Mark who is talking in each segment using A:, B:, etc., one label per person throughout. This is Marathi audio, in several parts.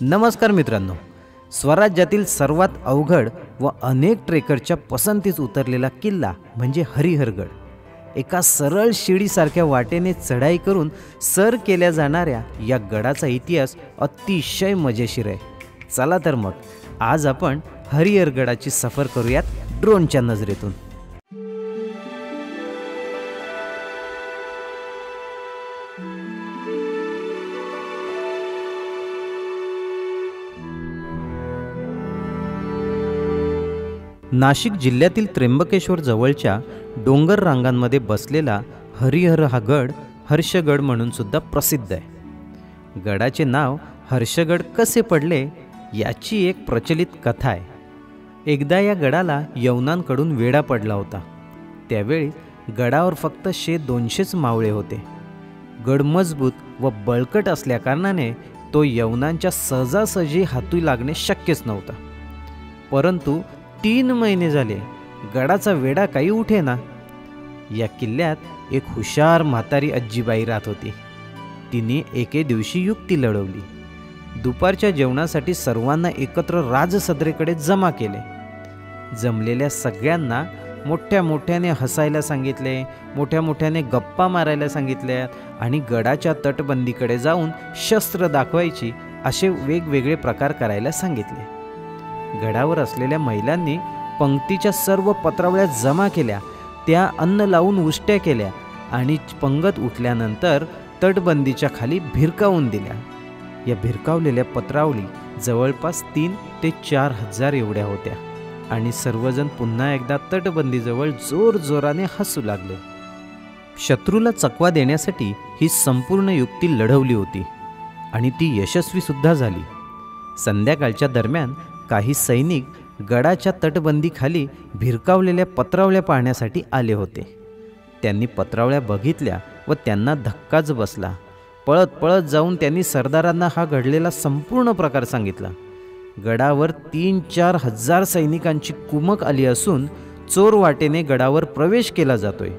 A: नमस्कार मित्रांनो, स्वराज्यातील सर्वात अवघड व अनेक ट्रेकरच्या पसंतीस उतरलेला किल्ला म्हणजे हरिहरगड. एका सरळ शिडीसारख्या वाटेने चढाई करून सर केल्या जाणाऱ्या या गडाचा इतिहास अतिशय मजेशीर आहे. चला तर मग आज आपण हरिहरगडाची सफर करूयात ड्रोनच्या नजरेतून. नाशिक जिल्ह्यातील त्र्यंबकेश्वर जवळच्या डोंगर रांगांमध्ये बसलेला हरिहर हा गड हर्षगड म्हणून सुद्धा प्रसिद्ध आहे. गडाचे नाव हर्षगड कसे पडले याची एक प्रचलित कथा आहे. एकदा या गडाला यवनांकडून वेढा पडला होता. त्यावेळी गडावर फक्त 100-200 मावळे होते. गड मजबूत व बळकट असल्याकारणाने तो यवनांच्या सहजासहजी हातू लागणे शक्यच नव्हता. परंतु 3 महिने झाले गडाचा वेढा काही उठेना. या किल्ल्यात एक हुशार म्हातारी आजीबाई राहत होती. तिने एके दिवशी युक्ती लढवली. दुपारच्या जेवणासाठी सर्वांना एकत्र राजसदरेकडे जमा केले. जमलेल्या सगळ्यांना मोठ्या मोठ्याने हसायला सांगितले, मोठ्या मोठ्याने गप्पा मारायला सांगितल्या आणि गडाच्या तटबंदीकडे जाऊन शस्त्र दाखवायची असे वेगवेगळे प्रकार करायला सांगितले. गडावर असलेल्या महिलांनी पंक्तीच्या सर्व पत्रावळ्या जमा केल्या, त्या अन्न लावून उष्ट्या केल्या आणि पंगत उठल्यानंतर तटबंदीच्या खाली भिरकावून दिल्या. या भिरकावलेल्या पत्रावळी जवळपास 3 ते 4 हजार एवढ्या होत्या आणि सर्वजण पुन्हा एकदा तटबंदीजवळ जोरजोराने हसू लागले. शत्रूला चकवा देण्यासाठी ही संपूर्ण युक्ती लढवली होती आणि ती यशस्वी सुद्धा झाली. संध्याकाळच्या दरम्यान काही सैनिक गडाच्या तटबंदीखाली भिरकावलेल्या पत्रावळ्या पाहण्यासाठी आले होते. त्यांनी पत्रावळ्या बघितल्या व त्यांना धक्काच बसला. पळत पळत जाऊन त्यांनी सरदारांना हा घडलेला संपूर्ण प्रकार सांगितला. गडावर 3-4 हजार सैनिकांची कुमक आली असून चोर वाटेने गडावर प्रवेश केला जातोय.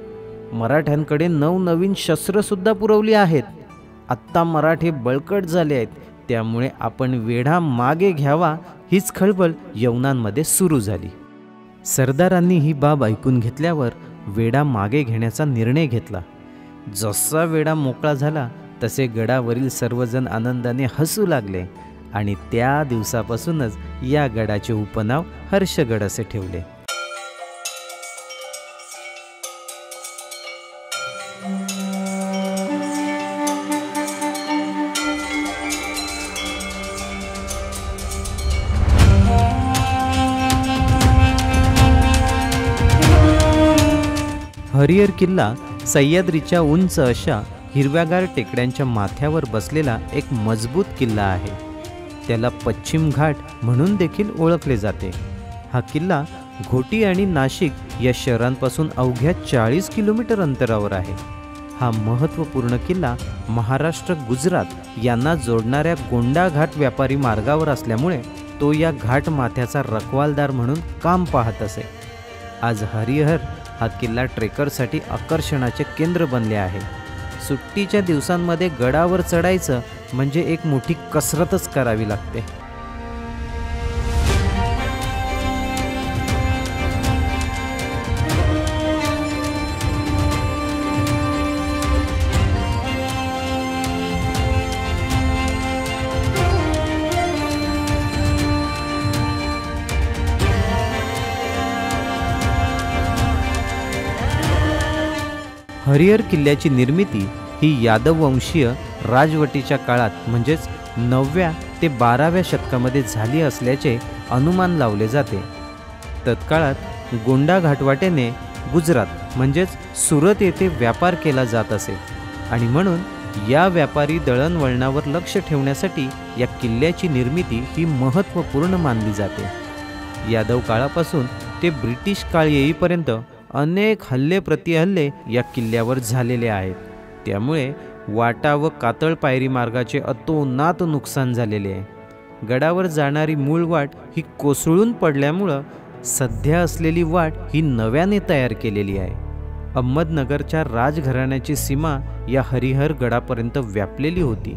A: मराठ्यांकडे नवनवीन शस्त्रसुद्धा पुरवली आहेत. आत्ता मराठे बळकट झाले आहेत, त्यामुळे आपण वेढा मागे घ्यावा हीच खळबळ यवनांमध्ये सुरू झाली. सरदारांनी ही बाब ऐकून घेतल्यावर वेढा मागे घेण्याचा निर्णय घेतला. जसा वेढा मोकळा झाला तसे गडावरील सर्वजण आनंदाने हसू लागले आणि त्या दिवसापासूनच या गडाचे उपनाव हर्षगड असे ठेवले. हरिहर किल्ला सह्याद्रीच्या उंच अशा हिरव्यागार टेकड्यांच्या माथ्यावर बसलेला एक मजबूत किल्ला आहे. त्याला पश्चिम घाट म्हणून देखील ओळखले जाते. हा किल्ला घोटी आणि नाशिक या शहरांपासून अवघ्या 40 किलोमीटर अंतरावर आहे. हा महत्त्वपूर्ण किल्ला महाराष्ट्र गुजरात यांना जोडणाऱ्या गोंडा घाट व्यापारी मार्गावर असल्यामुळे तो या घाट माथ्याचा रखवालदार म्हणून काम पाहत असे. आज हरिहर हा किल्ला ट्रेकरसाठी आकर्षणाचे केंद्र बनले आहे. सुट्टीच्या दिवसांमध्ये गडावर चढायचं म्हणजे एक मोठी कसरतच करावी लागते. हरिहर किल्ल्याची निर्मिती ही यादव वंशीय राजवटीच्या काळात म्हणजेच 9व्या ते 12व्या शतकामध्ये झाली असल्याचे अनुमान लावले जाते. तत्काळात गोंडा घाटवाटेने गुजरात म्हणजेच सुरत येथे व्यापार केला जात असे आणि म्हणून या व्यापारी दळणवळणावर लक्ष ठेवण्यासाठी या किल्ल्याची निर्मिती ही महत्त्वपूर्ण मानली जाते. यादव काळापासून ते ब्रिटिश काळ येईपर्यंत अनेक हल्ले प्रतिहल्ले या किल्ल्यावर झालेले आहेत. त्यामुळे वाटा व कातळ पायरी मार्गाचे अतोनात नुकसान झालेले आहे. गडावर जाणारी मूळ वाट ही कोसळून पडल्यामुळं सध्या असलेली वाट ही नव्याने तयार केलेली आहे. अहमदनगरच्या राजघराण्याची सीमा या हरिहर गडापर्यंत व्यापलेली होती.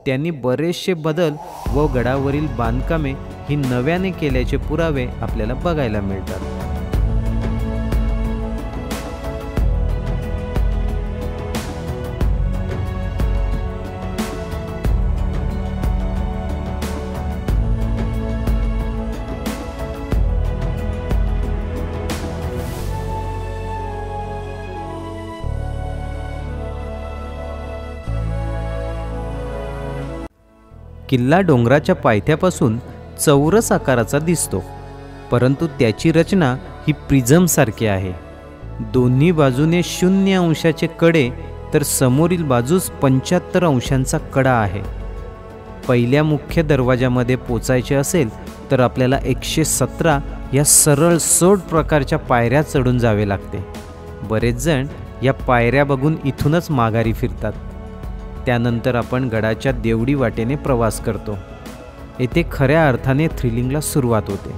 A: त्यांनी बरेचसे बदल व गडावरील बांधकामे ही नव्याने केल्याचे पुरावे आपल्याला बघायला मिळतात. किल्ला डोंगराच्या पायथ्यापासून चौरस आकाराचा दिसतो, परंतु त्याची रचना ही प्रिझमसारखी आहे. दोन्ही बाजूने 0 अंशाचे कडे तर समोरील बाजूस 75 अंशांचा कडा आहे. पहिल्या मुख्य दरवाजामध्ये पोचायचे असेल तर आपल्याला 117 या सरळ सोड प्रकारच्या पायऱ्या चढून जावे लागते. बरेच जण या पायऱ्या बघून इथूनच माघारी फिरतात. त्यानंतर आपण गडाच्या देवडी वाटेने प्रवास करतो. येथे खऱ्या अर्थाने थ्रिलिंगला सुरुवात होते.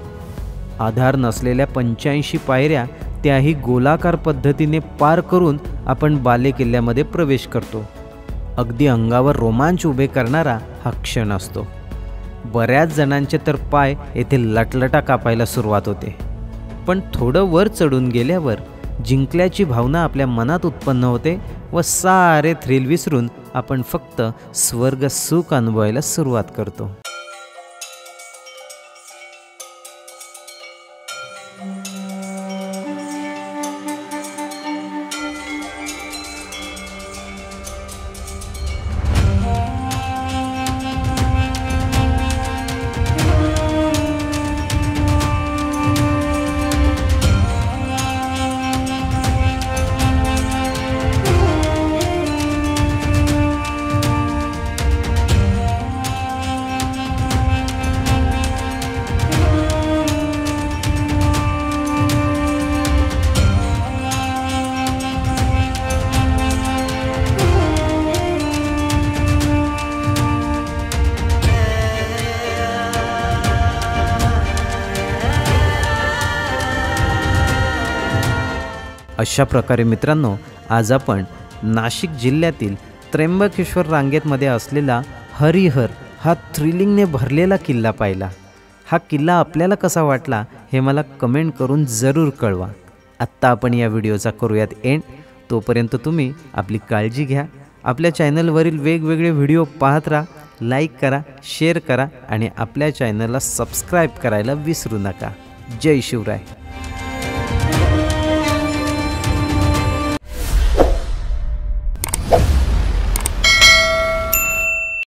A: आधार नसलेल्या 85 पायऱ्या त्याही गोलाकार पद्धतीने पार करून आपण बालेकिल्ल्यामध्ये प्रवेश करतो. अगदी अंगावर रोमांच उभे करणारा हा क्षण असतो. बऱ्याच जणांचे तर पाय येथे लटलटा कापायला सुरुवात होते. पण थोडं वर चढून गेल्यावर जिंकल्याची भावना आपल्या मनात उत्पन्न होते व सारे थ्रिल विसरून आपण फक्त स्वर्ग सुख अनुभवायला सुरुवात करतो. अशा प्रकारे मित्रांनो, आज आपण नाशिक जिल्ह्यातील त्र्यंबकेश्वर रांगेतमध्ये असलेला हरिहर हा थ्रिलिंगने भरलेला किल्ला पाहिला. हा किल्ला आपल्याला कसा वाटला हे मला कमेंट करून जरूर कळवा. आत्ता आपण या व्हिडिओचा करूयात एंड. तोपर्यंत तुम्ही आपली काळजी घ्या. आपल्या चॅनलवरील वेगवेगळे व्हिडिओ पाहत राहा. लाईक करा, शेअर करा आणि आपल्या चॅनलला सबस्क्राईब करायला विसरू नका. जय शिवराय.